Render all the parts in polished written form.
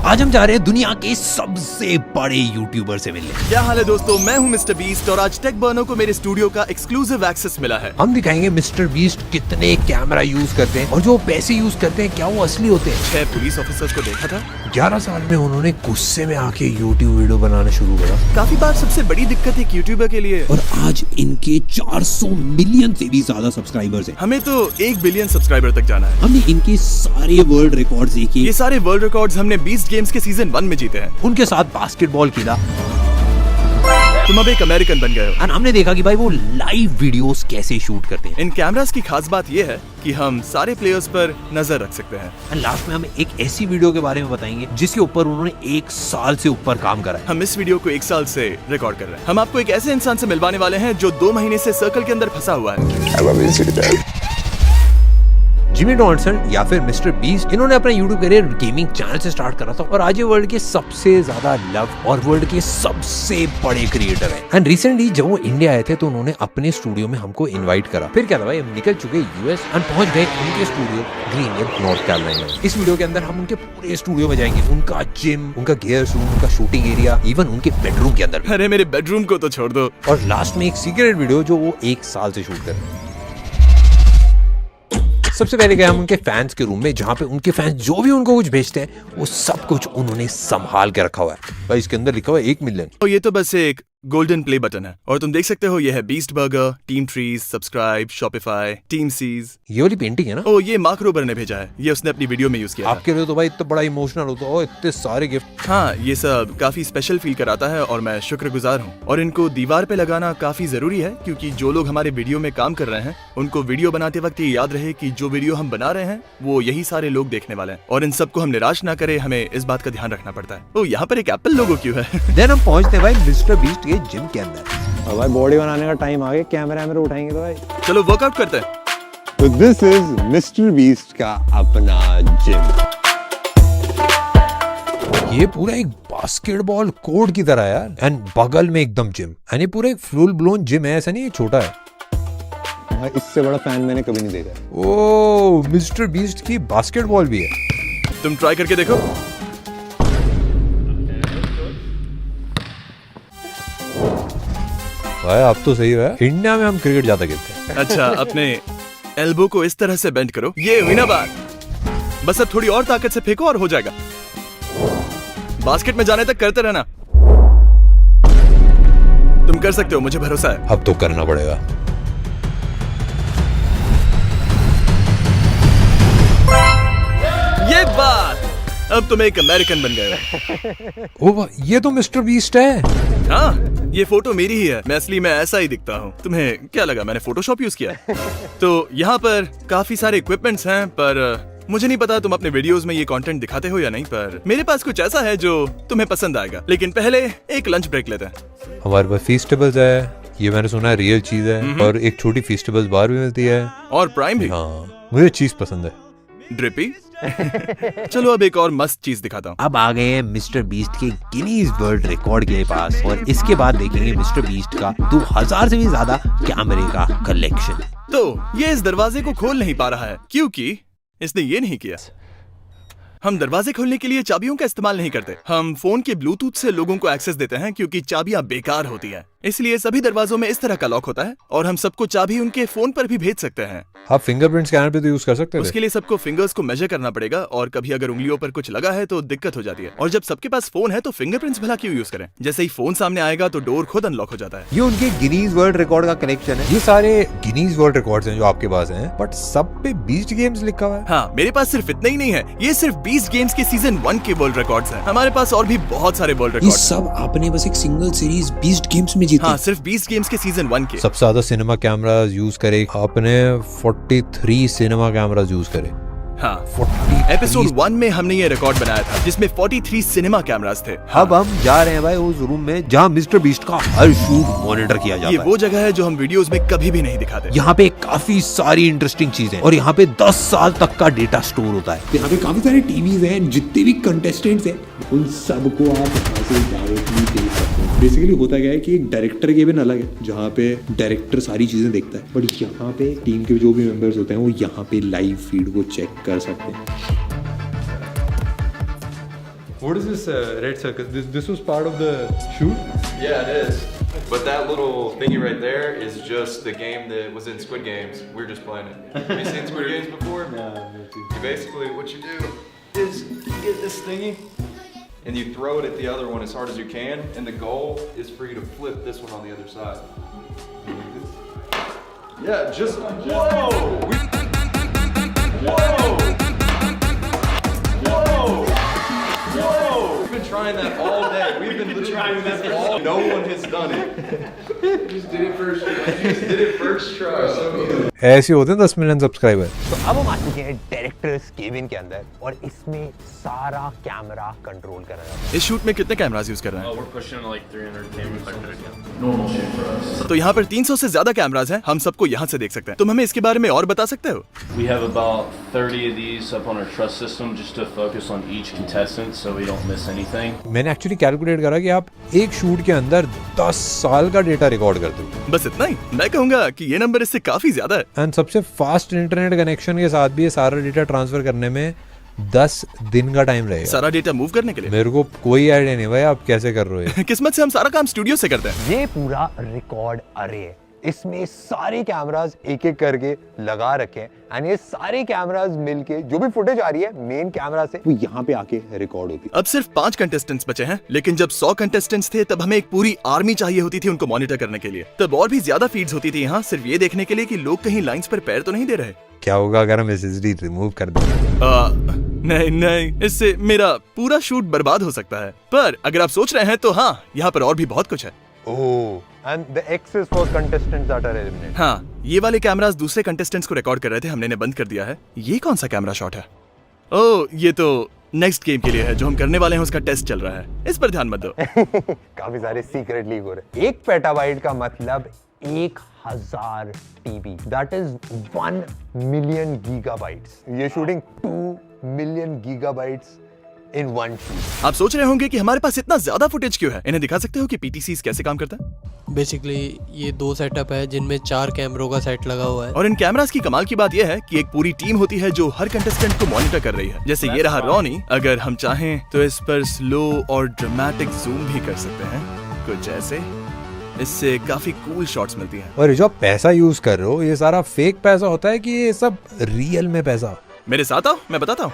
आज हम जा रहे हैं दुनिया के सबसे बड़े यूट्यूबर से मिलने। क्या हाल है दोस्तों, मैं हूं मिस्टर बीस्ट और आज टेक बर्नो को मेरे स्टूडियो का एक्सक्लूसिव एक्सेस मिला है। हम दिखाएंगे मिस्टर बीस्ट कितने कैमरा यूज करते हैं और जो पैसे यूज करते हैं क्या वो असली होते हैं। 6 पुलिस ऑफिसर्स को देखा था। 11 साल में उन्होंने गुस्से में आके यूट्यूब वीडियो बनाना शुरू करा। काफी बार सबसे बड़ी दिक्कत एक यूट्यूबर के लिए, और आज इनके 400 मिलियन से भी ज्यादा सब्सक्राइबर्स हैं। हमें तो 1 बिलियन सब्सक्राइबर तक जाना है। हमने इनके सारे वर्ल्ड रिकॉर्ड्स देखे। ये सारे वर्ल्ड रिकॉर्ड्स हमने बीस्ट गेम्स के सीजन 1 में जीते हैं। उनके साथ बास्केटबॉल खेला। तुम अब एक अमेरिकन बन गए हो। और हमने देखा कि भाई वो लाइव वीडियोस कैसे शूट करते हैं। इन कैमरास की खास बात ये है कि हम सारे प्लेयर्स पर नजर रख सकते हैं। और लास्ट में हम एक ऐसी वीडियो के बारे में बताएंगे जिसके ऊपर उन्होंने 1 साल से ऊपर काम करा है। हम इस वीडियो को 1 साल से रिकॉर्ड कर रहे हैं। हम आपको एक ऐसे इंसान से मिलवाने वाले हैं जो 2 महीने से सर्कल के अंदर फंसा हुआ है। जिमी डॉनल्सन या फिर मिस्टर बीस्ट, इन्होंने अपना यूट्यूब करियर गेमिंग चैनल से स्टार्ट करा था और आज ये वर्ल्ड के सबसे ज्यादा लव और वर्ल्ड के सबसे बड़े क्रिएटर हैं। एंड रिसेंटली जब वो इंडिया आए थे तो उन्होंने अपने स्टूडियो में हमको इनवाइट करा। फिर क्या था भाई, हम निकल चुके यूएस और पहुंच गए उनके स्टूडियो ग्रीनवुड नॉर्थ कैरोलिना। इस वीडियो के अंदर हम उनके पूरे स्टूडियो में जाएंगे, उनका जिम, उनका गियर रूम, उनका शूटिंग एरिया, इवन उनके बेडरूम के अंदर। अरे मेरे बेडरूम को तो छोड़ दो। और लास्ट में एक सीक्रेट वीडियो जो वो 1 साल से शूट कर रहे हैं। सबसे पहले गए हम उनके फैंस के रूम में, जहाँ पे उनके फैंस जो भी उनको कुछ भेजते हैं वो सब कुछ उन्होंने संभाल के रखा हुआ है। भाई इसके अंदर लिखा हुआ है 1 मिलियन। और ये तो बस एक गोल्डन प्ले बटन है और तुम देख सकते हो ये है Beast Burger, Team Trees, subscribe, Shopify, Team Seas. ये वाली पेंटिंग है ना? ओ ये मार्क रोबर ने भेजा है, ये उसने अपनी वीडियो में यूज किया। आपके लिए तो भाई इतना बड़ा इमोशनल होता है, इतने सारे गिफ्ट। हाँ, ये सब काफी स्पेशल फील कराता है और मैं शुक्रगुजार हूँ। और इनको दीवार पे लगाना काफी जरूरी है क्योंकि जो लोग हमारे वीडियो में काम कर रहे हैं उनको वीडियो बनाते वक्त ये याद रहे कि जो वीडियो हम बना रहे हैं वो यही सारे लोग देखने वाले हैं और इन सबको हम निराश ना करे, हमें इस बात का ध्यान रखना पड़ता है। ओ यहाँ पर एक एप्पल लोगो क्यों है? देन हम पहुंचते भाई मिस्टर बीस्ट के जिम के अंदर। और भाई बॉडी बनाने का टाइम आ गया, कैमरा उठाएंगे तो भाई चलो वर्कआउट करते हैं। तो दिस इज मिस्टर बीस्ट का अपना जिम। ये पूरा एक बास्केटबॉल कोर्ट की तरह है यार, एंड बगल में एकदम जिम। एंड ये पूरा एक फुल ब्लोन जिम है, ऐसा नहीं है छोटा है। भाई इससे बड़ा फैन मैंने कभी नहीं देखा। ओ मिस्टर बीस्ट की बास्केटबॉल भी है। तुम ट्राई करके देखो। भाई आप तो सही है, इंडिया में हम क्रिकेट ज्यादा खेलते हैं। अच्छा, अपने एल्बो को इस तरह से बेंड करो, ये हुई ना बात। बस अब थोड़ी और ताकत से फेंको और हो जाएगा। बास्केट में जाने तक करते रहना। तुम कर सकते हो, मुझे भरोसा है। अब तो करना पड़ेगा। ये बात, अब तुम एक अमेरिकन बन गए हो। ओ ये तो मिस्टर बीस्ट है। हाँ, ये फोटो मेरी ही है। मैं असली में ऐसा ही दिखता हूँ। तुम्हें क्या लगा मैंने फोटोशॉप यूज किया? तो यहाँ पर काफी सारे इक्विपमेंट्स हैं, पर मुझे नहीं पता तुम अपने वीडियोस में ये कंटेंट दिखाते हो या नहीं, पर मेरे पास कुछ ऐसा है जो तुम्हें पसंद आएगा। लेकिन पहले एक लंच ब्रेक लेते हैं। हमारे पास फीस्टेबल्स है, ये मैंने सुना है रियल चीज है, और एक छोटी फीस्टेबल्स बार भी मिलती है और प्राइम भी। हाँ, मुझे चीज पसंद है। ड्रिपी। चलो अब एक और मस्त चीज दिखाता हूँ। अब आ गए हैं मिस्टर बीस्ट के गिनीज वर्ल्ड रिकॉर्ड के पास और इसके बाद देखेंगे मिस्टर बीस्ट का 2000 से भी ज्यादा कैमरे का कलेक्शन। तो ये इस दरवाजे को खोल नहीं पा रहा है क्योंकि इसने ये नहीं किया। हम दरवाजे खोलने के लिए चाबियों का इस्तेमाल नहीं करते। हम फोन के ब्लूटूथ से लोगों को एक्सेस देते हैं क्योंकि चाबियां बेकार होती हैं। इसलिए सभी दरवाजों में इस तरह का लॉक होता है और हम सबको चाबी उनके फोन पर भी भेज सकते हैं। आप फिंगरप्रिंट स्कैनर पे तो यूज कर सकते हैं। उसके लिए सबको फिंगर्स को मेजर करना पड़ेगा और कभी अगर उंगलियों पर कुछ लगा है तो दिक्कत हो जाती है। और जब सबके पास फोन है तो फिंगरप्रिंट्स भला क्यों यूज करें? जैसे ही फोन सामने आएगा तो डोर खुद अनलॉक हो जाता है। ये उनके गिनीज वर्ल्ड रिकॉर्ड का कलेक्शन है। ये सारे गिनीज वर्ल्ड रिकॉर्ड्स हैं जो आपके पास हैं, बट सब पे बीस्ट गेम्स लिखा हुआ है। हाँ, मेरे पास सिर्फ इतना ही नहीं है, ये सिर्फ 20 गेम्स के सीजन 1 के वर्ल्ड रिकॉर्ड्स हैं। हमारे पास और भी बहुत सारे वर्ल्ड ये रिकॉर्ड। सब आपने बस एक सिंगल सीरीज बीस्ट गेम्स में जीते। हाँ, सिर्फ 20 गेम्स के सीजन 1 के। सबसे ज्यादा सिनेमा कैमरास यूज करे आपने, 43 सिनेमा कैमरास यूज करे। हाँ, 43 एपिसोड 1 में हमने ये रिकॉर्ड बनाया था जिसमें 43 सिनेमा कैमरास थे। अब हम जा रहे हैं भाई उस रूम में जहाँ मिस्टर बीस्ट का हर शूट मॉनिटर किया जाता ये है। वो जगह है जो हम वीडियोस में कभी भी नहीं दिखाते। यहाँ पे काफी सारी इंटरेस्टिंग चीजें और यहाँ पे 10 साल तक का डेटा स्टोर होता है। यहाँ पे काफी सारे टीवीज हैं, जितने भी कंटेस्टेंट्स हैं उन सबको आप यहाँ से डायरेक्टली देख सकते हैं। बेसिकली होता क्या है कि एक डायरेक्टर केबिन अलग है जहाँ पे डायरेक्टर सारी चीजें देखता है, बट यहाँ पे टीम के जो भी मेंबर्स होते हैं वो यहाँ पे लाइव फीड को चेक कर सकते हैं। What is this red circle? This was part of the shoot? Yeah, it is. But that little thingy right there is just the game that was in Squid Games. We're just playing it. Have you seen Squid Games before? No. You basically, what you do is you get this thingy and you throw it at the other one as hard as you can, and the goal is for you to flip this one on the other side. Yeah, just whoa! We've been trying that all day. We've been trying this all. No one has done it. Just did it first try. So ऐसे होते हैं 10 million subscriber. तो अब हम आ चुके हैं directors cabin के अंदर और इसमें सारा कैमरा कंट्रोल कर रहा है। इस शूट में कितने कैमरास यूज कर रहे हैं? We're pushing to like 300 cameras. Normal shit for us. तो यहाँ पर 300 से ज्यादा कैमरास हैं, हम सबको यहाँ से देख सकते हैं। तुम हमें इसके बारे में और बता सकते हो? We have about 30 of these up on our trust system just to focus on each contestant so we don't miss anything. मैंने एक्चुअली कैलकुलेट करा कि आप एक शूट के अंदर 10 साल का डेटा रिकॉर्ड करते हो। बस इतना ही? मैं कहूँगा कि ये नंबर इससे काफी ज्यादा है। एंड सबसे फास्ट इंटरनेट कनेक्शन के साथ भी ये सारा डेटा ट्रांसफर करने में 10 दिन का टाइम लगेगा। सारा डेटा मूव करने के लिए? मेरे को कोई आइडिया नहीं भाई आप कैसे कर रहे हो। किस्मत से हम सारा काम स्टूडियो से करते हैं। ये पूरा रिकॉर्ड अरे है, इसमें सारे कैमरास एक एक करके लगा रखे हैं एंड ये सारे कैमरास मिलके जो भी फुटेज आ रही है मेन कैमरा से वो यहाँ पे आके रिकॉर्ड होती है। अब सिर्फ 5 कंटेस्टेंट्स बचे हैं, लेकिन जब 100 कंटेस्टेंट्स थे तब हमें एक पूरी आर्मी चाहिए होती थी उनको मॉनिटर करने के लिए। तब और भी ज्यादा फीड्स होती थी यहाँ, सिर्फ ये देखने के लिए कि लोग कहीं लाइंस पर पैर तो नहीं दे रहे। क्या होगा अगर हम एसएसडी रिमूव कर दें? नहीं, इससे मेरा पूरा शूट बर्बाद हो सकता है। पर अगर आप सोच रहे हैं तो हाँ, यहाँ पर और भी बहुत कुछ है। And the X is for contestants that are eliminated. हाँ, ये वाले कैमरास दूसरे कंटेस्टेंट्स को रिकॉर्ड कर रहे थे, हमने इन्हें बंद कर दिया है। ये कौन सा कैमरा शॉट है? ओह, ये तो नेक्स्ट गेम के लिए है जो हम करने वाले हैं, उसका टेस्ट चल रहा है, इस पर ध्यान मत दो। काफी सारे सीक्रेट लीक हो रहे हैं। 1 पेटाबाइट का मतलब 1000 TB, that is 1 million gigabytes. ये shooting 2 million gigabytes in one shoot. आप सोच रहे होंगे कि हमारे पास इतना ज्यादा फुटेज क्यों है? इन्हें दिखा सकते हो कि पीटीसीज कैसे काम करता है? बेसिकली ये 2 सेटअप है जिनमें 4 कैमरों का सेट लगा हुआ है। और इन कैमरास की कमाल की बात यह है कि एक पूरी टीम होती है जो हर कंटेस्टेंट को मॉनिटर कर रही है। जैसे ये रहा रॉनी, अगर हम चाहें तो इस पर स्लो और ड्रामेटिक जूम भी कर सकते हैं, कुछ ऐसे। इससे काफी कूल शॉट्स मिलती हैं। और जो आप पैसा यूज कर रहे हो ये सारा फेक पैसा होता है कि ये सब रियल में पैसा? मेरे साथ आओ, मैं बताता हूँ।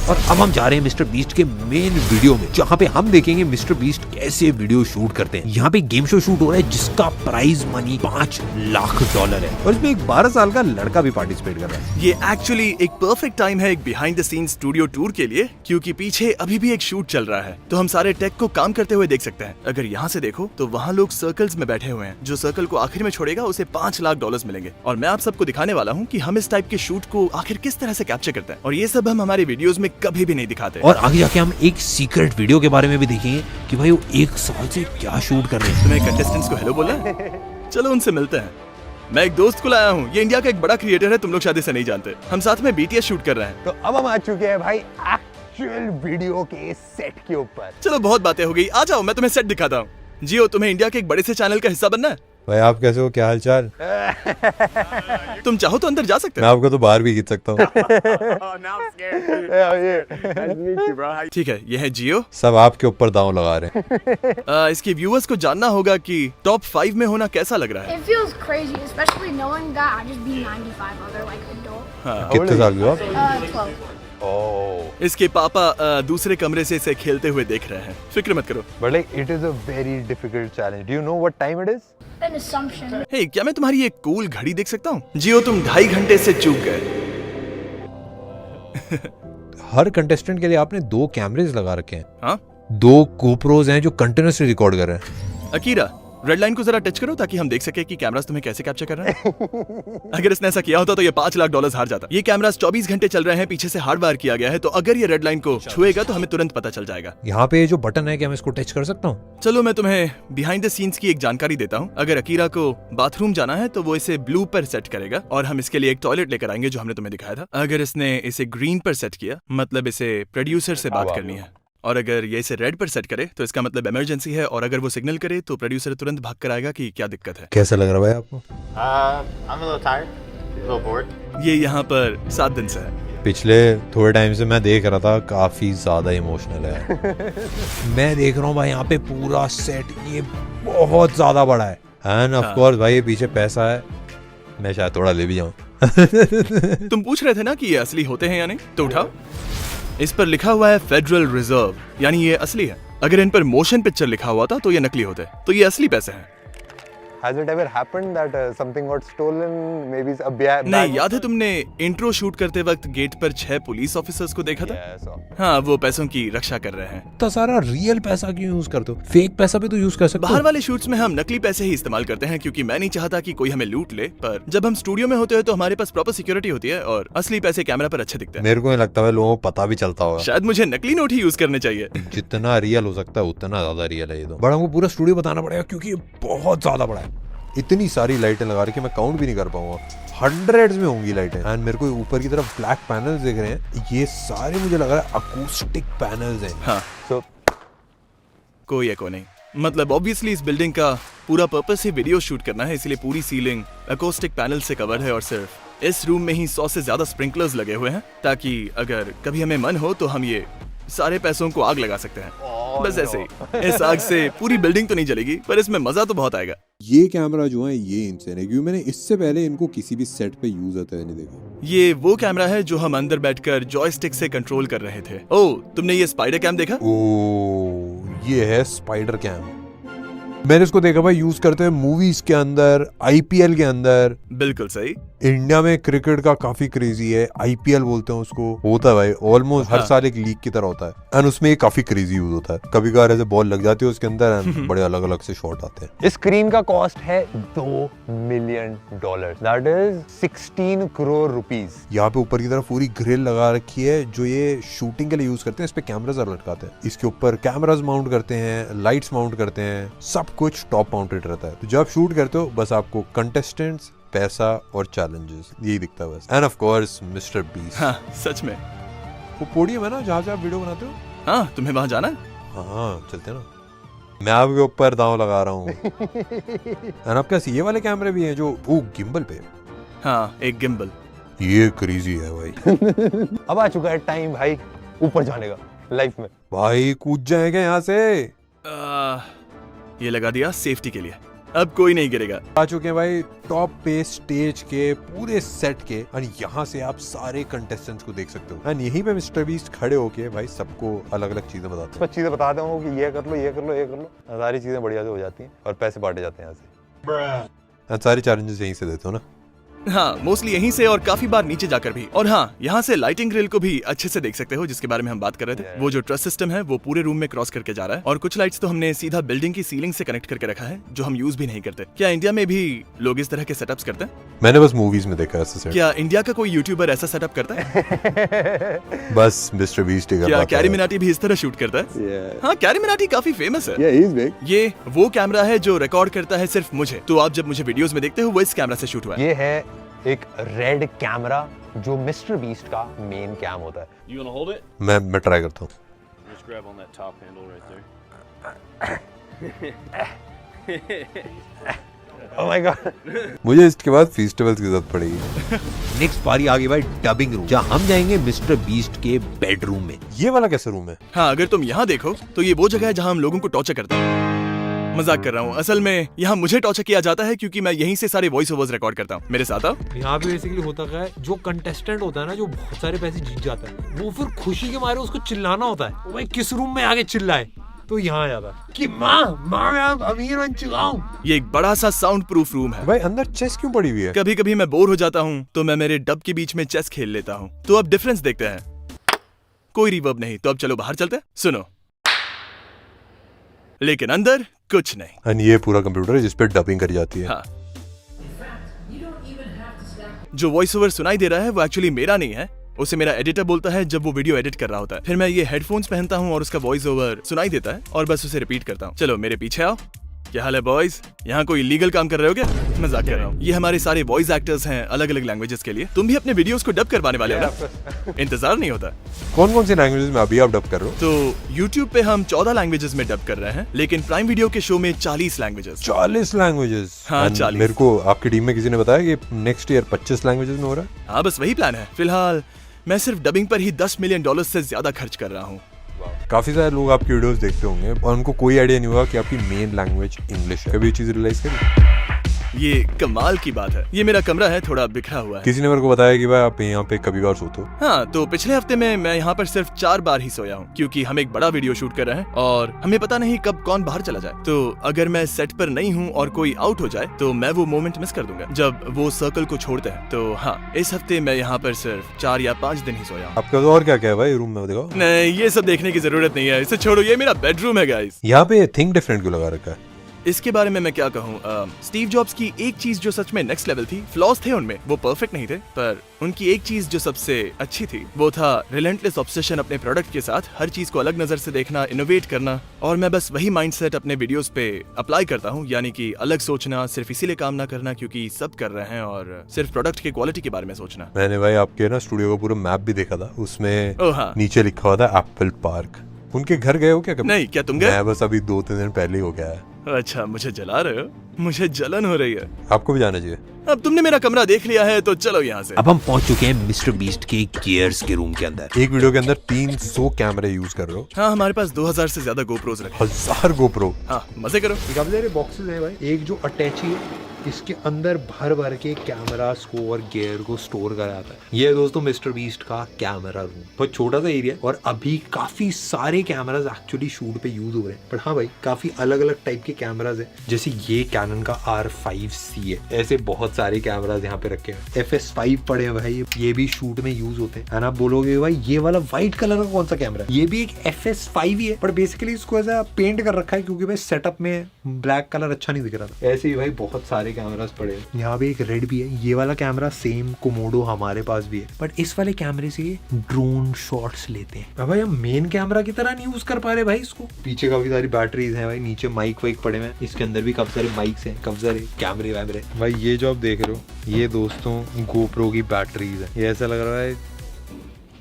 और अब हम जा रहे हैं मिस्टर बीस्ट के मेन वीडियो में, जहाँ पे हम देखेंगे मिस्टर बीस्ट कैसे वीडियो शूट करते हैं। यहाँ पे गेम शो शूट हो रहा है जिसका प्राइज मनी $5 लाख है और इसमें एक 12 साल का लड़का भी पार्टिसिपेट कर रहा है। ये एक्चुअली एक परफेक्ट टाइम है एक behind the scene studio tour के लिए, क्योंकि पीछे अभी भी एक शूट चल रहा है, तो हम सारे टेक को काम करते हुए देख सकते हैं। अगर यहाँ से देखो तो वहाँ लोग सर्कल्स में बैठे हुए हैं। जो सर्कल को आखिर में छोड़ेगा उसे $5 लाख मिलेंगे। और मैं आप सबको दिखाने वाला हूँ कि हम इस टाइप के शूट को आखिर किस तरह से कैप्चर करते हैं, और ये सब हम हमारे वीडियोस में कभी भी नहीं दिखाते। और आगे जाके हम एक सीक्रेट वीडियो के बारे में भी देखेंगे कि भाई वो 1 साल से क्या शूट कर रहे हैं। तुम्हें कंटेस्टेंट्स को हेलो बोलना है? चलो उनसे मिलते हैं। मैं एक दोस्त को लाया हूँ, ये इंडिया का एक बड़ा क्रिएटर है, तुम लोग शायद इसे नहीं जानते। हम साथ में BTS शूट कर रहे हैं। तो अब हम आ चुके हैं भाई एक्चुअल वीडियो के सेट के ऊपर। चलो बहुत बातें हो गई, आ जाओ मैं तुम्हें सेट दिखाता हूँ। जियो, तुम्हें इंडिया के एक बड़े से चैनल का हिस्सा बनना है। भाई आप कैसे हो, क्या हालचाल? तुम चाहो तो अंदर जा सकते मैं आपको तो बाहर भी खींच सकता हूँ। ठीक है, ये है जियो। सब आपके ऊपर दांव लगा रहे हैं। इसके व्यूअर्स को जानना होगा कि टॉप 5 में होना कैसा लग रहा है। It feels crazy, especially knowing that I just beat 95 other like adult. कितने साल के हो आप? 12. इसके पापा दूसरे कमरे से इसे खेलते हुए देख रहे हैं। फिक्र मत करो। But like it is a very difficult challenge. Do you know what time it is? An assumption. हे, क्या मैं तुम्हारी एक कूल घड़ी देख सकता हूँ? जियो, तुम 2.5 घंटे से चूक गए। हर कंटेस्टेंट के लिए आपने 2 कैमरेज लगा रखे हैं। हाँ? 2 GoPros हैं जो कंटिन्यूअसली रिकॉर्ड कर रहे हैं। अकीरा, रेड लाइन को जरा टच करो ताकि हम देख सके कि कैमरास तुम्हें कैसे कैप्चर कर रहे हैं। अगर इसने ऐसा किया होता तो ये $5 लाख हार जाता। ये कैमरास 24 घंटे चल रहे हैं, पीछे से हार्ड वायर किया गया है, तो अगर ये रेड लाइन को छुएगा तो हमें तुरंत पता चल जाएगा। यहाँ पे जो बटन है क्या मैं इसको टच कर सकता हूँ? चलो मैं तुम्हें बिहाइंड द सीन्स की एक जानकारी देता हूँ। अगर अकीरा को बाथरूम जाना है तो वो इसे ब्लू पर सेट करेगा, और हम इसके लिए एक टॉयलेट लेकर आएंगे जो हमने तुम्हें दिखाया था। अगर इसने इसे ग्रीन पर सेट किया, मतलब इसे प्रोड्यूसर से बात करनी है, और अगर ये इसे रेड पर सेट करे तो इसका मतलब इमरजेंसी है, और अगर वो सिग्नल करे तो प्रोड्यूसर तुरंत भाग कर आएगा कि क्या दिक्कत है। कैसा लग रहा है भाई आपको? I'm a little tired, a little bored. ये यहाँ पर 7 दिन से है। पिछले थोड़े टाइम से मैं देख रहा था, काफी ज्यादा इमोशनल है। मैं देख रहा हूँ भाई यहाँ पे पूरा सेट ये बहुत ज्यादा बड़ा है एंड ऑफ कोर्स भाई ये पीछे पैसा है, मैं शायद थोड़ा ले भी जाऊँ। तुम पूछ रहे थे ना कि ये असली होते हैं या नहीं, तो उठाओ। इस पर लिखा हुआ है फेडरल रिजर्व, यानी ये असली है। अगर इन पर मोशन पिक्चर लिखा हुआ था तो ये नकली होते, तो ये असली पैसे हैं। Has it ever happened that something got stolen? Maybe a bag? नहीं, याद है तुमने इंट्रो शूट करते वक्त गेट पर 6 पुलिस ऑफिसर्स को देखा था? Yes. हाँ, वो पैसों की रक्षा कर रहे हैं। तो सारा रियल पैसा क्यों यूज करते हो? फेक पैसा भी तो यूज कर सकते हो। बाहर वाले शूट्स में हम नकली पैसे ही इस्तेमाल करते हैं क्योंकि मैं नहीं चाहता कि कोई हमें लूट ले, पर जब हम स्टूडियो में होते हैं तो हमारे पास प्रॉपर सिक्योरिटी होती है और असली पैसे कैमरा पर अच्छे दिखते हैं। मेरे को नहीं लगता है लोगों को पता भी चलता होगा। शायद मुझे नकली नोट ही यूज करने चाहिए। जितना रियल हो सकता है उतना ज्यादा रियल है ये तो। बड़ा हमको पूरा स्टूडियो बताना पड़ेगा क्योंकि ये बहुत ज्यादा बड़ा है। इतनी सारी लाइटें लगा रही कि मैं काउंट भी नहीं कर पाऊंगा, हंड्रेड्स में होंगी लाइटें। एंड मेरे को ऊपर की तरफ ब्लैक पैनल्स दिख रहे हैं, ये सारे मुझे लग रहा है अकूस्टिक पैनल्स हैं। हाँ, So कोई एको नहीं। मतलब ऑब्वियसली इस बिल्डिंग का पूरा पर्पस ही वीडियो शूट करना है, इसलिए पूरी सीलिंग अकोस्टिक पैनल से कवर है और सिर्फ इस रूम में ही 100 से ज्यादा स्प्रिंकलर्स लगे हुए हैं ताकि अगर कभी हमें मन हो तो हम ये सारे पैसों को आग लगा सकते हैं। बस ऐसे ही। इस आग से पूरी बिल्डिंग तो नहीं जलेगी, पर इसमें मजा तो बहुत आएगा। ये कैमरा जो है ये इनसेन है, क्योंकि मैंने इससे पहले इनको किसी भी सेट पे यूज होते हुए नहीं देखा। ये वो कैमरा है जो हम अंदर बैठकर जॉयस्टिक से कंट्रोल कर रहे थे। ओह, तुमने ये स्पाइडर कैम देखा? ओ, ये है स्पाइडर कैम। मैंने इसको देखा भाई यूज करते हैं मूवीज के अंदर, आईपीएल के अंदर। बिल्कुल सही। इंडिया में क्रिकेट का काफी क्रेजी है, आईपीएल बोलते हैं उसको, होता है भाई ऑलमोस्ट हर साल एक लीग की तरह होता है एंड उसमें ये काफी क्रेजी यूज होता है। कभी कभार ऐसे बॉल लग जाती है उसके अंदर एंड बड़े अलग अलग से शॉट आते हैं। इस स्क्रीन का कॉस्ट है $2 million, that is 16 crore rupees. यहाँ पे ऊपर की तरफ पूरी ग्रिल लगा रखी है जो ये शूटिंग के लिए यूज करते हैं। इस पे कैमरास लटकाते हैं, इसके ऊपर कैमरास माउंट करते हैं, लाइट्स माउंट करते हैं, सब कुछ टॉप माउंटेड रहता है। तो जब शूट करते हो बस आपको कंटेस्टेंट्स, पैसा और चैलेंजेस यही दिखता है बस। End of course mister beast. हाँ, सच में। वो पोडियम है ना जहाँ से आप वीडियो बनाते हो? हाँ, तुम्हें वहाँ जाना है? हाँ चलते हैं ना। मैं आपके ऊपर दांव लगा रहा हूँ। एंड आपके पास ये वाले कैमरे भी हैं जो गिम्बल पे? हाँ, एक गिम्बल। ये क्रेजी है भाई। अब आ चुका है टाइम भाई ऊपर जाने का लाइफ में। भाई कूद जाएगा यहाँ से। ये लगा दिया सेफ्टी के लिए, अब कोई नहीं गिरेगा। आ चुके हैं भाई टॉप पे स्टेज के पूरे सेट के और यहाँ से आप सारे कंटेस्टेंट्स को देख सकते हो एंड यहीं पे मिस्टर बीस्ट खड़े होके भाई सबको अलग अलग चीजें बताते हैं। चीजें बताते हो कि ये कर लो, ये कर लो, ये कर लो, सारी चीजें बढ़िया से हो जाती हैं और पैसे बांटे जाते हैं यहाँ से। एंड सारे चैलेंजेस यहीं से देते हो ना? हाँ, मोस्टली यहीं से और काफी बार नीचे जाकर भी। और हाँ, यहाँ से लाइटिंग ग्रिल को भी अच्छे से देख सकते हो जिसके बारे में हम बात कर रहे थे। वो जो ट्रस सिस्टम है वो पूरे रूम में क्रॉस करके जा रहा है और कुछ लाइट्स तो हमने सीधा बिल्डिंग की सीलिंग से कनेक्ट करके रखा है जो हम यूज भी नहीं करते। क्या इंडिया में भी लोग इस तरह के सेटअप्स करते हैं? मैंने बस मूवीज में देखा है। क्या इंडिया का कोई यूट्यूबर ऐसा सेटअप करता है? बस मिस्टर बीस्ट। क्या कैरी मिनाटी भी इस तरह शूट करता है? हाँ, कैरी मिनाटी काफी फेमस है। ये वो कैमरा है जो रिकॉर्ड करता है सिर्फ मुझे, तो आप जब मुझे वीडियोस में देखते हो वो इस कैमरा से शूट हुआ है। ये है एक रेड कैमरा जो मिस्टर बीस्ट का मेन कैम होता है। You wanna hold it? मैं ट्राई करता हूँ। Just grab on that top handle right there. Oh my God! मुझे इसके बाद फेस्टिवल्स की जरूरत पड़ेगी। नेक्स्ट बारी आ गई भाई डबिंग रूम, जहाँ हम जाएंगे मिस्टर बीस्ट के बेडरूम में। ये वाला कैसा रूम है? हाँ, अगर तुम यहाँ देखो तो ये वो जगह है जहाँ हम लोगों को टॉर्चर करते हैं। मजाक कर रहा हूँ, असल में यहाँ मुझे टॉर्चर किया जाता है क्योंकि मैं यहीं से सारे वॉइस ओवर्स रिकॉर्ड करता हूँ। मेरे साथ आओ। यहाँ पे बेसिकली होता क्या है, जो कंटेस्टेंट होता है ना, जो बहुत सारे पैसे जीत जाता है, वो फिर खुशी के मारे उसको चिल्लाना होता है, भाई किस रूम में आगे चिल्लाए, तो यहाँ आ जाता है कि माँ मैं अमीर बन चुका हूँ। ये एक बड़ा सा साउंड प्रूफ रूम है। भाई अंदर चेस क्यों पड़ी हुई है? कभी कभी मैं बोर हो जाता हूँ तो मैं मेरे डब के बीच में चेस खेल लेता हूँ। तो अब डिफरेंस देखते हैं। कोई रिवर्ब नहीं, तो अब चलो बाहर चलते हैं। सुनो, लेकिन अंदर कुछ नहीं। एंड ये पूरा कंप्यूटर है जिसपे डबिंग करी जाती है। हाँ। जो वॉइस ओवर सुनाई दे रहा है वो एक्चुअली मेरा नहीं है, उसे मेरा एडिटर बोलता है जब वो वीडियो एडिट कर रहा होता है। फिर मैं ये हेडफोन्स पहनता हूँ और उसका वॉइस ओवर सुनाई देता है और बस उसे रिपीट करता हूँ। चलो मेरे पीछे आओ। क्या हाल है बॉयज? यहाँ कोई इलीगल काम कर रहे हो क्या? मजाक कर रहा हूँ। ये हमारे सारे वॉइस एक्टर्स हैं अलग अलग लैंग्वेजेस के लिए। तुम भी अपने वीडियोस को डब करवाने वाले हो ना? इंतजार नहीं होता? कौन कौन सी लैंग्वेजेस में अभी आप डब कर रहे हो? तो YouTube पे हम 14 लैंग्वेजेस में डब कर रहे हैं, लेकिन प्राइम वीडियो के शो में 40 लैंग्वेजेस। 40 लैंग्वेजेस? हाँ, 40। मेरे को आपकी टीम में किसी ने बताया कि नेक्स्ट ईयर 25 लैंग्वेजेस में हो रहा है। हाँ, बस वही प्लान है। फिलहाल मैं सिर्फ डबिंग पर ही $10 मिलियन से ज्यादा खर्च कर रहा हूँ। काफी सारे लोग आपकी वीडियोस देखते होंगे और उनको कोई आइडिया नहीं होगा कि आपकी मेन लैंग्वेज इंग्लिश है। कभी ये चीज रियलाइज करी? ये कमाल की बात है। ये मेरा कमरा है, थोड़ा बिखरा हुआ है। किसी ने मेरे को बताया कि भाई आप यहाँ पे कभी बार सोते हो? हाँ, तो पिछले हफ्ते में मैं यहाँ पर सिर्फ 4 बार ही सोया हूँ, क्योंकि हम एक बड़ा वीडियो शूट कर रहे हैं और हमें पता नहीं कब कौन बाहर चला जाए। तो अगर मैं सेट पर नहीं हूँ और कोई आउट हो जाए तो मैं वो मोमेंट मिस कर दूंगा जब वो सर्कल को छोड़ते हैं। तो हाँ, इस हफ्ते मैं यहाँ पर सिर्फ 4 या 5 दिन ही सोया हूँ। आपका और क्या क्या है भाई रूम में, देखो? नहीं, ये सब देखने की जरूरत नहीं है, इसे छोड़ो। ये मेरा बेडरूम है गाइस। यहाँ पे थिंक डिफरेंट क्यों लगा रखा है? इसके बारे में मैं क्या कहूँ। स्टीव जॉब्स की एक चीज जो सच में नेक्स्ट लेवल थी, फ्लॉज थे उनमें, वो परफेक्ट नहीं थे, पर उनकी एक चीज जो सबसे अच्छी थी वो था रिलेंटलेस ऑब्सेशन अपने प्रोडक्ट के साथ, हर चीज को अलग नजर से देखना, इनोवेट करना। और मैं बस वही माइंडसेट अपने वीडियोस पे अप्लाई करता हूँ, यानी कि अलग सोचना, सिर्फ इसीलिए काम ना करना क्योंकि सब कर रहे हैं, और सिर्फ प्रोडक्ट की क्वालिटी के बारे में सोचना। मैंने भाई आपके ना स्टूडियो का पूरा मैप भी देखा था, उसमें हाँ। नीचे लिखा हुआ था एप्पल पार्क। उनके घर गए हो क्या कभी? नहीं, क्या तुम गए? मैं बस अभी 2-3 दिन पहले ही हो गया है। अच्छा, मुझे जला रहे हो? मुझे जलन हो रही है। आपको भी जाना चाहिए। अब तुमने मेरा कमरा देख लिया है तो चलो यहाँ से। अब हम पहुंच चुके हैं मिस्टर बीस्ट के गियर्स के रूम के अंदर। एक वीडियो के अंदर 300 कैमरे यूज कर रहे हो। हाँ, हमारे पास 2000 से ज्यादा गोप्रोज रखे। 1000 गोप्रो? हाँ, मजे करो। काफी सारे बॉक्सेस हैं भाई। एक जो अटैची है, इसके अंदर भर भर के कैमरास को और गियर को स्टोर करा जाता है। ये है दोस्तों मिस्टर बीस्ट का कैमरा रूम। बहुत छोटा सा एरिया और अभी काफी सारे कैमरास एक्चुअली शूट पे यूज हो रहे हैं। पर हाँ भाई, काफी अलग अलग टाइप के कैमरास है। जैसे ये कैनन का R5C है। ऐसे बहुत सारे कैमरास यहाँ पे रखे हैं। FS5 पड़े हैं भाई, ये भी शूट में यूज होते हैं। आप बोलोगे भाई ये वाला व्हाइट कलर का कौन सा कैमरा है? ये भी एक FS5 ही है, पर बेसिकली इसको ऐसा पेंट कर रखा है क्योंकि भाई सेटअप में ब्लैक कलर अच्छा नहीं दिख रहा था। ऐसे ही भाई बहुत सारे कैमरास पड़े हैं। यहाँ पे एक रेड भी है। ये वाला कैमरा सेम कोमोडो हमारे पास भी है, बट इस वाले कैमरे से ड्रोन शॉट्स लेते हैं। अब भाई हम मेन कैमरा की तरह नहीं यूज कर पा रहे भाई इसको। पीछे काफी सारी बैटरीज हैं भाई, नीचे माइक वाइक पड़े हैं, इसके अंदर भी काफी सारे माइक्स हैं, काफी सारे कैमरे वैमरे। भाई ये जो आप देख रहे हो, ये दोस्तों गोप्रो की बैटरीज है। ये ऐसा लग रहा है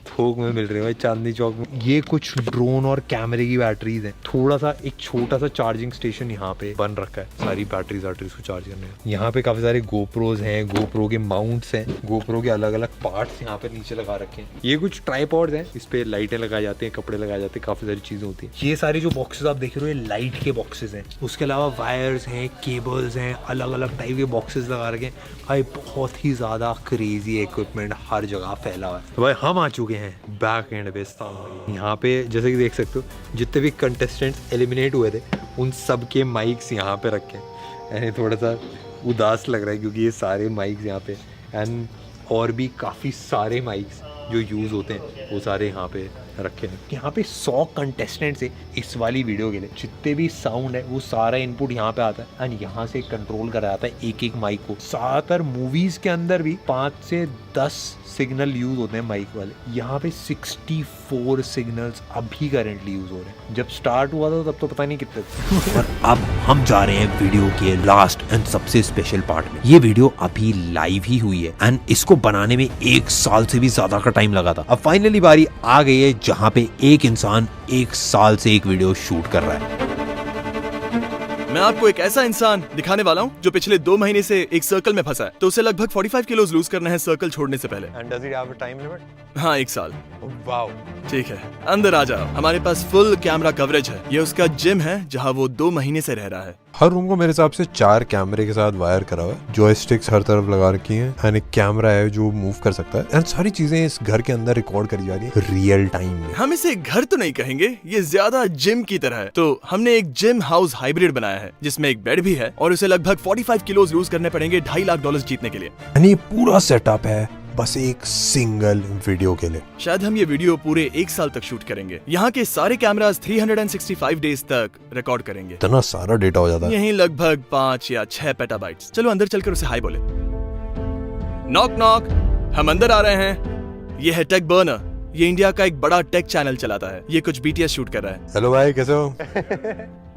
थोक में मिल रही है भाई, चांदनी चौक में। ये कुछ ड्रोन और कैमरे की बैटरीज हैं। थोड़ा सा एक छोटा सा चार्जिंग स्टेशन यहाँ पे बन रखा है, सारी बैटरीज को चार्ज करने। यहाँ पे काफी सारे गोप्रोज हैं, गोप्रो के माउंट्स हैं, गोप्रो के अलग अलग पार्ट्स यहाँ पे नीचे लगा रखे हैं। ये कुछ ट्राइपॉड्स हैं, इस पे लाइटें लगाई जाती हैं, कपड़े लगाए जाते हैं, काफी सारी चीजें होती है। ये सारे जो बॉक्सेस आप देख रहे हो, ये लाइट के बॉक्सेस हैं। उसके अलावा वायर्स हैं, केबल्स हैं, अलग अलग टाइप के बॉक्सेस लगा रखे हैं। भाई बहुत ही ज्यादा क्रेजी इक्विपमेंट हर जगह फैला हुआ है। तो भाई हम आ चुके हैं बैक एंड पे स्थान। यहाँ पे जैसे कि देख सकते हो, जितने भी कंटेस्टेंट्स एलिमिनेट हुए थे उन सब के माइक्स यहाँ पे रखे हैं। यानी थोड़ा सा उदास लग रहा है क्योंकि ये सारे माइक्स यहाँ पे एंड और भी काफ़ी सारे माइक्स जो यूज़ होते हैं वो सारे यहाँ पे रखे हैं। यहाँ पे 100 कंटेस्टेंट्स है इस वाली वीडियो के लिए। जितने भी साउंड है वो सारा इनपुट यहाँ पे आता है एंड यहाँ से कंट्रोल करा जाता है एक एक माइक को। ज़्यादातर मूवीज के अंदर भी 5 से 10 सिग्नल यूज होते हैं माइक वाले। यहाँ पे 64 सिग्नल्स अभी करंटली यूज हो रहे हैं। जब स्टार्ट हुआ था तब तो पता नहीं कितने थे। और अब हम जा रहे हैं वीडियो के लास्ट एंड सबसे स्पेशल पार्ट में। ये वीडियो अभी लाइव ही हुई है एंड इसको बनाने में 1 साल से भी ज्यादा का टाइम लगा था। अब फाइनली बारी आ गई है जहाँ पे एक इंसान 1 साल से एक वीडियो शूट कर रहा है। मैं आपको एक ऐसा इंसान दिखाने वाला हूँ जो पिछले 2 महीने से एक सर्कल में फंसा है। तो उसे लगभग 45 किलोज लूज करना है सर्कल छोड़ने से पहले। And does it have a time limit? हाँ, 1 साल। Wow. ठीक है, अंदर आ जाओ। हमारे पास फुल कैमरा कवरेज है। ये उसका जिम है जहाँ वो 2 महीने से रह रहा है। हर रूम को मेरे हिसाब से 4 कैमरे के साथ वायर करा हुआ है। जॉयस्टिक्स हर तरफ लगा रखी हैं एंड एक कैमरा है जो मूव कर सकता है एंड सारी चीजें इस घर के अंदर रिकॉर्ड करी जा रही है रियल टाइम में। हम इसे घर तो नहीं कहेंगे, ये ज्यादा जिम की तरह है। तो हमने एक जिम हाउस हाइब्रिड बनाया है जिसमें एक बेड भी है और उसे लगभग 45 किलोज लूज करने पड़ेंगे $2.5 लाख जीतने के लिए। यानी ये पूरा सेटअप है बस एक सिंगल वीडियो के लिए। शायद हम ये वीडियो पूरे 1 साल तक शूट करेंगे। यहाँ के सारे कैमरास 365 डेज तक रिकॉर्ड करेंगे। इतना सारा डेटा हो जाता है। यही लगभग 5 या 6 पेटाबाइट्स। चलो अंदर चलकर उसे हाय बोले। नॉक नॉक, हम अंदर आ रहे हैं। ये है टेक बर्नर। ये इंडिया का एक बड़ा टेक चैनल चलाता है। ये कुछ BTS शूट कर रहा है। हेलो भाई, कैसे हो?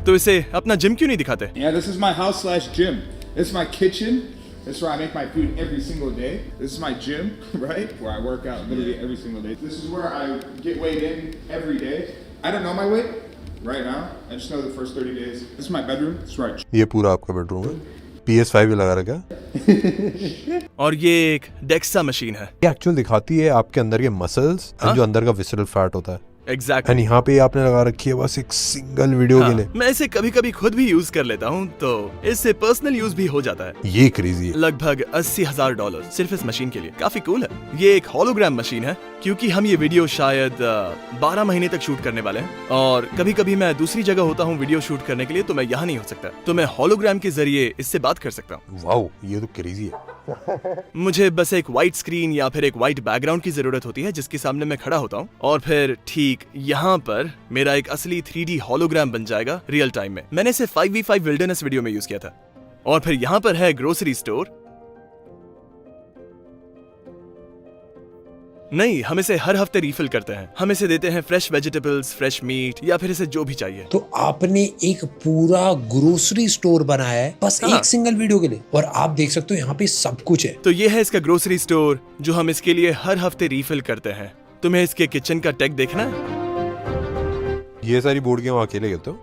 तो इसे अपना जिम क्यों नहीं दिखाते? Yeah, this is my house/gym. This is my kitchen. This is where I make my food every single day. This is my gym, right? Where I work out literally every single day. This is where I get weighed in every day. I don't know my weight right now. I just know the first 30 days. This is my bedroom. This is where I ये पूरा आपका bedroom है। PS5 भी लगा रखा। और ये एक डेक्सा मशीन है। ये एक्चुअल दिखाती है आपके अंदर के मसल्स और जो अंदर का विसरल फैट होता है। एग्जैक्टली। एंड यहाँ पे आपने लगा रखी है बस एक सिंगल वीडियो के लिए। मैं इसे कभी कभी खुद भी यूज कर लेता हूँ, तो इससे पर्सनल यूज भी हो जाता है। ये क्रेजी है। लगभग $80,000 सिर्फ इस मशीन के लिए, काफी कूल है। ये एक होलोग्राम मशीन है, क्योंकि हम ये वीडियो शायद 12 महीने तक शूट करने वाले हैं, और कभी कभी मैं दूसरी जगह होता हूँ वीडियो शूट करने के लिए, तो मैं यहाँ नहीं हो सकता, तो मैं होलोग्राम के जरिए इससे बात कर सकता हूँ। वाओ, ये तो क्रेजी है। मुझे बस एक व्हाइट स्क्रीन या फिर एक व्हाइट बैकग्राउंड की जरूरत होती है जिसके सामने मैं खड़ा होता हूँ, और फिर ठीक यहाँ पर मेरा एक असली 3D होलोग्राम बन जाएगा रियल टाइम में। मैंने इसे 5v5 विल्डरनेस वीडियो में यूज किया था। और फिर यहाँ पर है ग्रोसरी स्टोर। नहीं, हम इसे हर हफ्ते रिफिल करते हैं। हम इसे देते हैं फ्रेश वेजिटेबल्स, फ्रेश मीट, या फिर इसे जो भी चाहिए। तो आपने एक पूरा ग्रोसरी स्टोर बनाया है बस एक सिंगल वीडियो के लिए, और आप देख सकते हो यहाँ पे सब कुछ है। तो ये है इसका ग्रोसरी स्टोर, जो हम इसके लिए हर हफ्ते रिफिल करते हैं। तुम्हें इसके किचन का टेक देखना है? ये सारी बोर्ड गेम अकेले खेलते हो?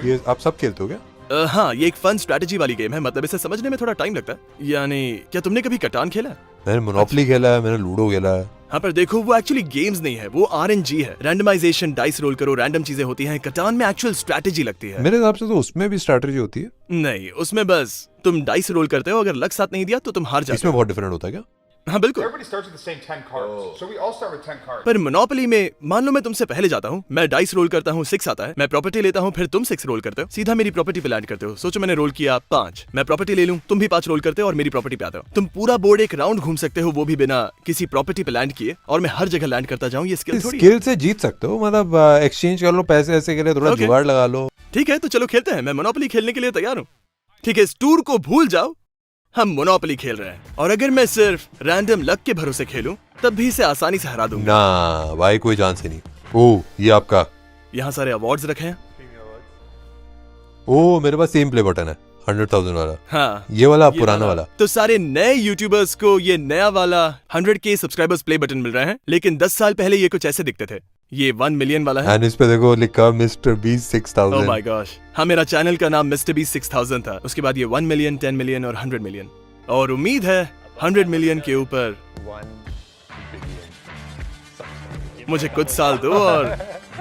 ये आप सब खेलते हो क्या? हाँ, ये एक फन स्ट्रेटेजी वाली गेम है, मतलब इसे समझने में थोड़ा टाइम लगता है। यानी क्या तुमने कभी कटान खेला? मैंने मोनोपोली खेला है, मैंने लूडो खेला है। हाँ, पर देखो वो एक्चुअली गेम्स नहीं है, वो RNG है। रैंडमाइजेशन, डाइस रोल करो, रैंडम चीजें होती हैं। कटान में एक्चुअल स्ट्रेटेजी लगती है। मेरे हिसाब से तो उसमें भी स्ट्रेटेजी होती है। नहीं, उसमें बस तुम डाइस रोल करते हो, अगर लक साथ नहीं दिया तो तुम हार जाते हो। इसमें बहुत डिफरेंट होता है क्या? हाँ बिल्कुल। Everybody starts with the same 10 cards. So we all start with 10 cards. पर मोनोपोली में मान लो मैं तुमसे पहले जाता हूँ, मैं डाइस रोल करता हूँ, 6 आता है, मैं प्रॉपर्टी लेता हूँ, फिर तुम 6 रोल करते हो, सीधा मेरी प्रॉपर्टी पे लैंड करते हो। सोचो मैंने रोल किया 5, मैं प्रॉपर्टी ले लूं, तुम भी 5 रोल करते हो और मेरी प्रॉपर्टी पे आते हो। तुम पूरा बोर्ड एक राउंड घूम सकते हो, वो भी बिना किसी प्रॉपर्टी पे लैंड किए, और मैं हर जगह लैंड करता जाऊँ। ये स्किल थोड़ी स्किल से जीत सकते हो, मतलब एक्सचेंज कर लो पैसे ऐसे के लिए, थोड़ा जुगाड़ लगा लो। ठीक है, तो चलो खेलते हैं। मैं मोनोपोली खेलने के लिए तैयार हूँ। ठीक है, इस टूर को भूल जाओ, हम मोनोपोली खेल रहे हैं। और अगर मैं सिर्फ रैंडम लक के भरोसे खेलूं, तब भी इसे आसानी से हरा दूंगा। ना भाई, कोई चांस ही नहीं। ओह, ये आपका। यहाँ सारे अवार्ड्स रखे हैं। ओह, मेरे पास सेम प्ले बटन है, 100,000 वाला। हाँ, ये वाला पुराना वाला। तो सारे नए यूट्यूबर्स को ये नया वाला 100K सब्सक्राइबर्स प्ले बटन मिल रहे हैं, लेकिन 10 साल पहले ये कुछ ऐसे दिखते थे। ये 1 मिलियन वाला है। एंड इस पे देखो लिखा mister beast 6000। Oh my gosh. हाँ, मेरा चैनल का नाम मिस्टर बीस्ट 6000 था। उसके बाद ये 1 मिलियन, 10 मिलियन और 100 मिलियन। और उम्मीद है 100 मिलियन के ऊपर मुझे कुछ साल दो और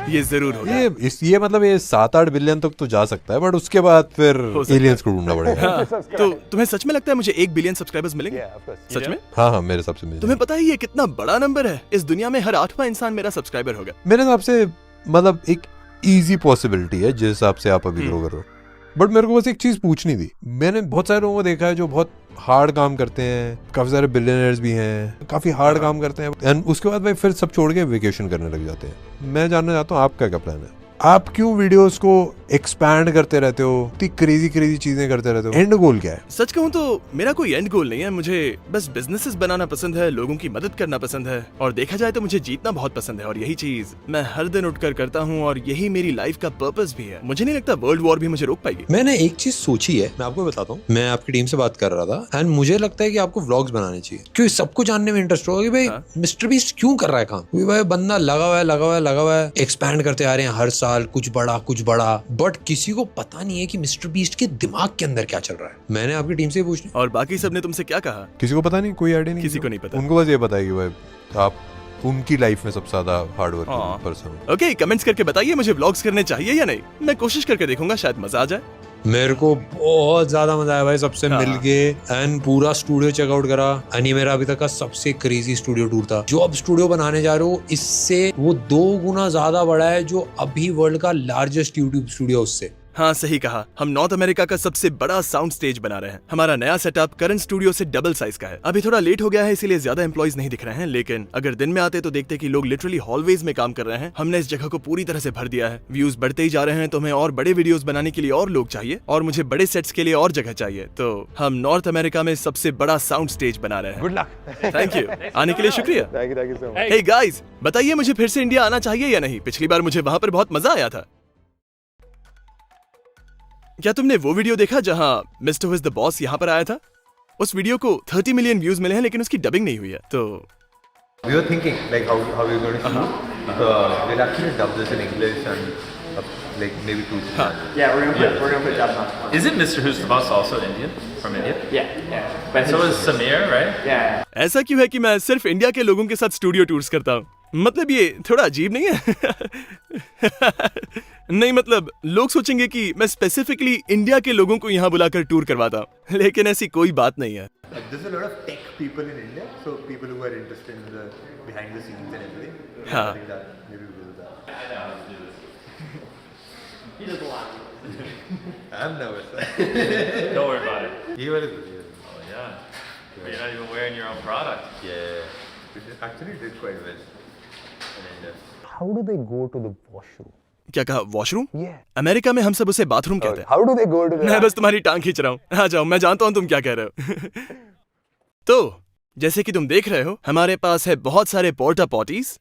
ये जरूर होगा। ये मतलब ये 7-8 बिलियन तक तो जा सकता है, बट उसके बाद फिर एलियंस को ढूंढना पड़ेगा। हाँ, तो तुम्हें सच में लगता है मुझे 1 बिलियन सब्सक्राइबर्स मिलेंगे? सच में? हाँ, मेरे हिसाब से मिलेंगे। तुम्हें पता है ये कितना बड़ा नंबर है? इस दुनिया में हर 8वां इंसान मेरा सब्सक्राइबर होगा। मेरे हिसाब से मतलब एक इजी पॉसिबिलिटी है जिस हिसाब से आप अभी ग्रो कर रहे हो। बट मेरे को बस एक चीज पूछनी थी। मैंने बहुत सारे लोगों को देखा है जो बहुत हार्ड काम करते हैं, काफी सारे बिलियनर्स भी हैं, काफी हार्ड काम करते हैं, एंड उसके बाद भाई फिर सब छोड़ के वेकेशन करने लग जाते हैं। मैं जानना चाहता हूँ आपका क्या प्लान है? आप क्यों वीडियोस को एक्सपैंड करते रहते हो, इतनी क्रेजी चीजें करते रहते हो? एंड गोल क्या है? सच कहूँ तो मेरा कोई एंड गोल नहीं है। मुझे बस बिजनेसेस बनाना पसंद है, लोगों की मदद करना पसंद है, और देखा जाए तो मुझे जीतना बहुत पसंद है, और यही चीज मैं हर दिन उठकर करता हूँ, और यही मेरी लाइफ का पर्पस भी है। मुझे नहीं लगता वर्ल्ड वॉर भी मुझे रोक पाएगी। मैंने एक चीज सोची है, मैं आपको बताता हूँ। मैं आपकी टीम से बात कर रहा था, एंड मुझे लगता है कि आपको व्लॉग्स बनाने चाहिए, क्योंकि सबको जानने में इंटरेस्ट होगा कि भाई मिस्टर बीस्ट क्यों कर रहा है काम। क्योंकि भाई बंदा लगा हुआ है, एक्सपैंड करते आ रहे हैं हर साल, कुछ बड़ा, बट किसी को पता नहीं है कि मिस्टर बीस्ट के दिमाग के अंदर क्या चल रहा है। मैंने आपकी टीम से पूछना। और बाकी सब ने तुमसे क्या कहा? किसी को पता नहीं, कोई आइडिया नहीं, किसी को नहीं पता। उनको बस ये पता है कि भाई आप उनकी लाइफ में सबसे ज्यादा हार्ड वर्किंग पर्सन हो। ओके, कमेंट्स करके बताइए मुझे व्लॉग्स करने चाहिए या नहीं। मैं कोशिश करके देखूंगा, शायद मजा आ जाए। मेरे को बहुत ज्यादा मजा आया भाई सबसे मिलके, एंड पूरा स्टूडियो चेकआउट करा। एंड ये मेरा अभी तक का सबसे क्रेजी स्टूडियो टूर था। जो अब स्टूडियो बनाने जा रहे हो, इससे वो 2 गुना ज्यादा बड़ा है जो अभी वर्ल्ड का लार्जेस्ट यूट्यूब स्टूडियो उससे। हाँ, सही कहा। हम नॉर्थ अमेरिका का सबसे बड़ा साउंड स्टेज बना रहे हैं। हमारा नया सेटअप करंट स्टूडियो से डबल साइज का है। अभी थोड़ा लेट हो गया है, इसीलिए ज्यादा एम्प्लॉइज नहीं दिख रहे हैं, लेकिन अगर दिन में आते तो देखते कि लोग लिटरली हॉलवेज में काम कर रहे हैं। हमने इस जगह को पूरी तरह से भर दिया है। व्यूज बढ़ते ही जा रहे हैं, तो हमें और बड़े वीडियोस बनाने के लिए और लोग चाहिए, और मुझे बड़े सेट्स के लिए और जगह चाहिए। तो हम नॉर्थ अमेरिका में सबसे बड़ा साउंड स्टेज बना रहे हैं। Good luck. थैंक यू, आने के लिए शुक्रिया। Thank you so much. Hey guys, बताइए मुझे फिर से इंडिया आना चाहिए या नहीं? पिछली बार मुझे वहां पर बहुत मजा आया था। क्या तुमने वो वीडियो देखा जहां mister who is the boss यहाँ पर आया था? उस वीडियो को 30 मिलियन व्यूज मिले हैं, लेकिन उसकी डबिंग नहीं हुई है। तो We were thinking like how we were going to shoot. We'll actually dub this in English and like maybe 2 Yeah, we're gonna put dubs on. Isn't Mr. Who's the Boss also Indian? From India? Yeah. But So is Samir, right? yeah. ऐसा क्यों है कि मैं सिर्फ India के लोगों के साथ स्टूडियो टूर्स करता हूँ? मतलब ये थोड़ा अजीब नहीं है? नहीं मतलब लोग सोचेंगे कि मैं स्पेसिफिकली इंडिया के लोगों को यहाँ बुलाकर टूर करवाता हूँ, लेकिन ऐसी कोई बात नहीं है। There's a lot of tech people in India, so people who are interested in the behind the scenes and everything. हाँ। I think that maybe we'll do that. He does a lot. I'm nervous. Don't worry about it. He was good. Oh yeah. But you're not even wearing your own product. Yeah. We actually did quite well in India. How do they go to the washroom? क्या कहा, washroom? Yeah. America में हम सब उसे bathroom कहते हैं। How do they go to the? मैं बस तुम्हारी टांग खींच रहा हूँ। आ जाओ, मैं जानता हूँ तुम क्या कह रहे हो। तो जैसे कि तुम देख रहे हो, हमारे पास है बहुत सारे पोर्टा पॉटीज